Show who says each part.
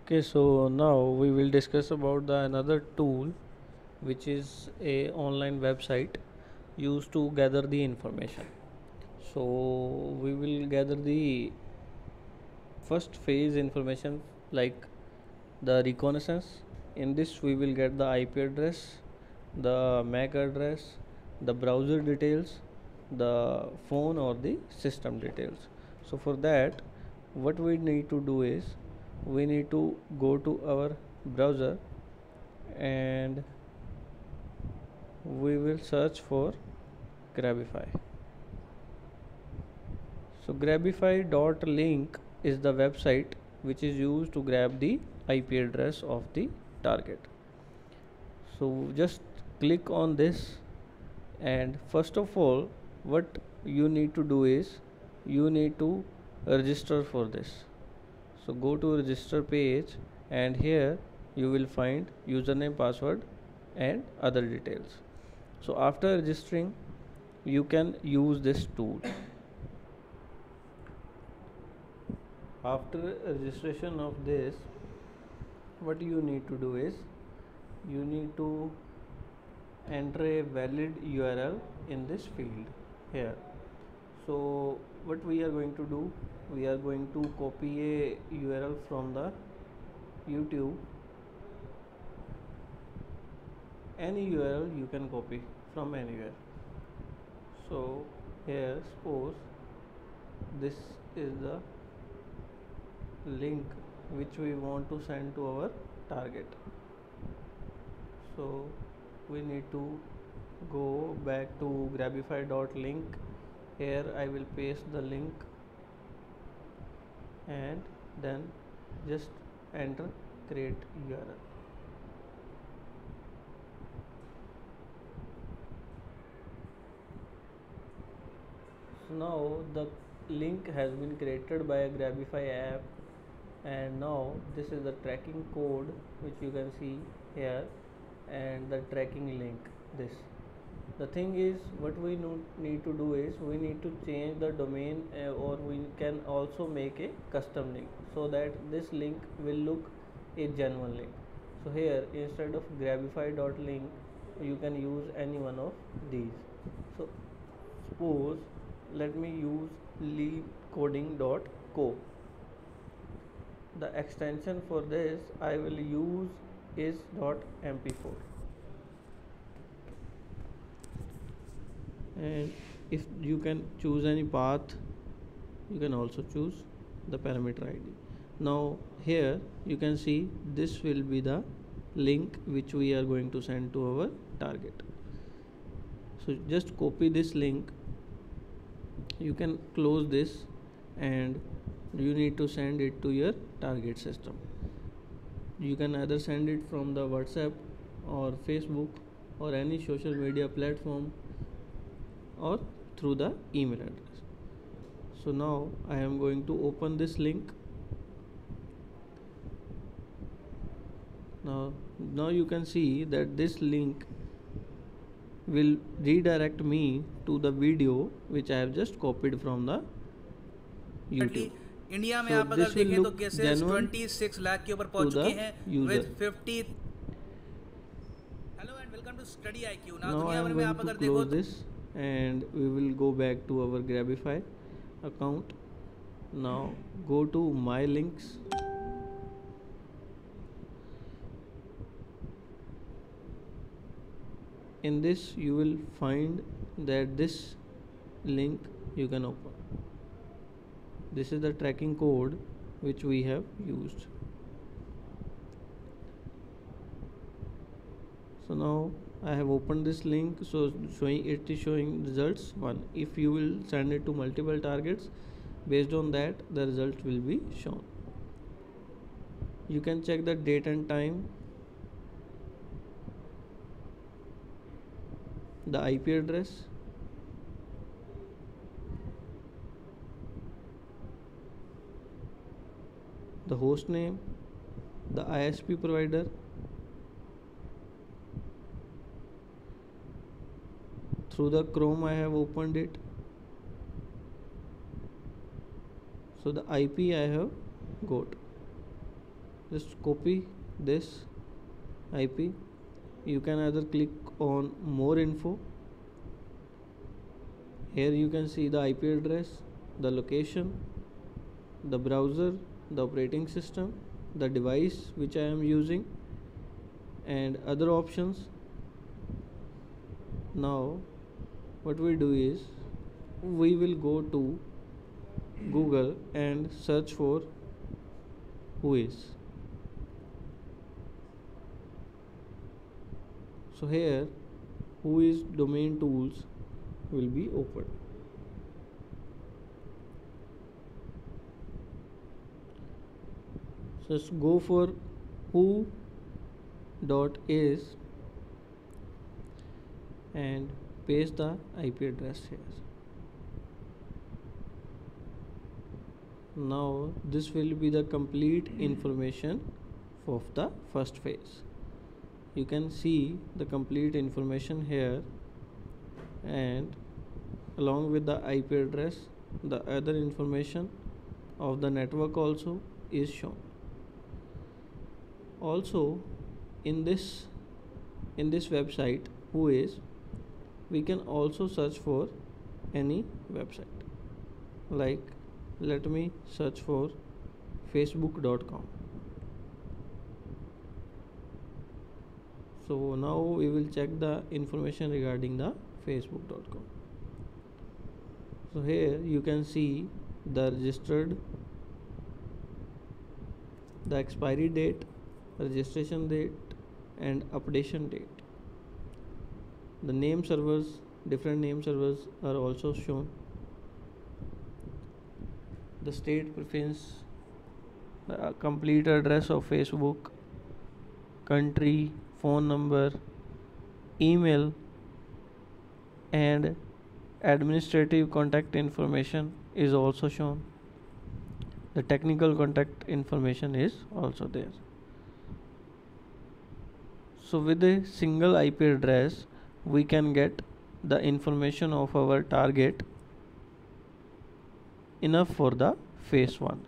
Speaker 1: Okay, so now we will discuss about the another tool which is a online website used to gather the information. So we will gather the first phase information like the reconnaissance. In this we will get the IP address, the MAC address, the browser details, the phone or the system details. So for that what we need to do is we need to go to our browser and we will search for Grabify. So Grabify.link is the website which is used to grab the IP address of the target. So just click on this, and first of all what you need to do is you need to register for this. So go to register page, and here you will find username, password and other details. So after registering you can use this tool. After registration of this, what you need to do is you need to enter a valid URL in this field here. So what we are going to do, we are going to copy a URL from the YouTube. Any URL you can copy from anywhere. So here suppose this is the link which we want to send to our target. So we need to go back to grabify.link. Here I will paste the link and then just enter create URL. So now the link has been created by a Grabify app, and now this is the tracking code which you can see here and the tracking link. This the thing is what we need to do is we need to change the domain, or we can also make a custom link so that this link will look a genuine link. So here instead of grabify.link you can use any one of these. So suppose let me use leadcoding.co. The extension for this I will use is .mp4, and if you can choose any path you can also choose the parameter ID. Now here you can see this will be the link which we are going to send to our target. So just copy this link, you can close this, and you need to send it to your target system. You can either send it from the WhatsApp or Facebook or any social media platform or through the email address. So now I am going to open this link. Now you can see that this link will redirect me to the video which I have just copied from the YouTube.
Speaker 2: India में
Speaker 1: So
Speaker 2: आप अगर
Speaker 1: this will
Speaker 2: देखें तो
Speaker 1: look
Speaker 2: cases
Speaker 1: genuine
Speaker 2: 26 lakh के ऊपर
Speaker 1: to
Speaker 2: पहुंच चुके
Speaker 1: the
Speaker 2: हैं
Speaker 1: user.
Speaker 2: With 50. Hello and welcome to Study IQ.
Speaker 1: Now I
Speaker 2: दुनिया भर
Speaker 1: am
Speaker 2: में
Speaker 1: going
Speaker 2: आप
Speaker 1: to
Speaker 2: अगर देखो
Speaker 1: close this, and we will go back to our Grabify account. Now go to my links. In this you will find that this link you can open. This is the tracking code which we have used. So now I have opened this link, so it is showing results 1. If you will send it to multiple targets, based on that the result will be shown. You can check the date and time, the IP address, the host name, the ISP provider, through the Chrome I have opened it. So the IP I have got. just copy this IP. You can either click on more info. Here you can see the IP address, the location, the browser, the operating system, the device which I am using, and other options. Now what we do is we will go to Google and search for Whois. So here Whois domain tools will be opened. Just go for who.is and paste the IP address here. Now this will be the complete information of the first phase. You can see the complete information here, and along with the IP address, the other information of the network also is shown. Also in this website Whois, we can also search for any website. Like, let me search for facebook.com. So now we will check the information regarding the facebook.com. So here you can see the registered, the expiry date, registration date, and updation date. The name servers, different name servers are also shown. The state preference, the complete address of Facebook, country, phone number, email, and administrative contact information is also shown. The technical contact information is also there. So with a single IP address, we can get the information of our target enough for the phase 1.